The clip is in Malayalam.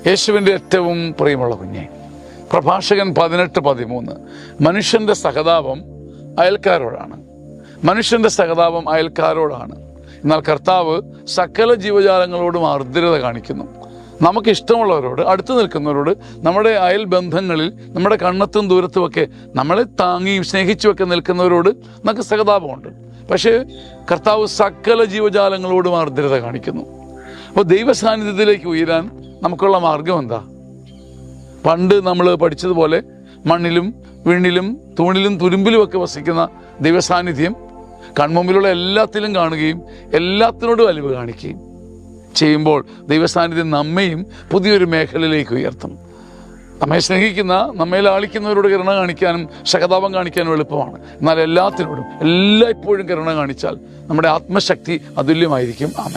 യേശുവിൻ്റെ ഏറ്റവും പ്രിയമുള്ള കുഞ്ഞെ, പ്രഭാഷകൻ 18:13 മനുഷ്യൻ്റെ സഹതാപം അയൽക്കാരോടാണ്. മനുഷ്യൻ്റെ സഹതാപം അയൽക്കാരോടാണ്. എന്നാൽ കർത്താവ് സകല ജീവജാലങ്ങളോടും ആർദ്രത കാണിക്കുന്നു. നമുക്കിഷ്ടമുള്ളവരോട്, അടുത്ത് നിൽക്കുന്നവരോട്, നമ്മുടെ അയൽ ബന്ധങ്ങളിൽ, നമ്മുടെ കണ്ണത്തും ദൂരത്തുമൊക്കെ നമ്മളെ താങ്ങിയും സ്നേഹിച്ചുമൊക്കെ നിൽക്കുന്നവരോട് നമുക്ക് സഹതാപമുണ്ട്. പക്ഷേ കർത്താവ് സകല ജീവജാലങ്ങളോടും ആർദ്രത കാണിക്കുന്നു. അപ്പോൾ ദൈവസാന്നിധ്യത്തിലേക്ക് ഉയരാൻ നമുക്കുള്ള മാർഗം എന്താ? പണ്ട് നമ്മൾ പഠിച്ചതുപോലെ മണ്ണിലും വിണ്ണിലും തൂണിലും തുരുമ്പിലും ഒക്കെ വസിക്കുന്ന ദൈവസാന്നിധ്യം കൺമുമ്പിലുള്ള എല്ലാത്തിലും കാണുകയും എല്ലാത്തിനോടും അലിവ് കാണിക്കുകയും ചെയ്യുമ്പോൾ ദൈവസാന്നിധ്യം നമ്മയും പുതിയൊരു മേഖലയിലേക്ക് ഉയർത്തും. നമ്മെ സ്നേഹിക്കുന്ന, നമ്മെ ലാളിക്കുന്നവരോട് കരുണ കാണിക്കാനും സഹതാപം കാണിക്കാനും എളുപ്പമാണ്. എന്നാൽ എല്ലാത്തിനോടും എല്ലായ്പ്പോഴും കരുണ കാണിച്ചാൽ നമ്മുടെ ആത്മശക്തി അതുല്യമായിരിക്കും. ആമേൻ.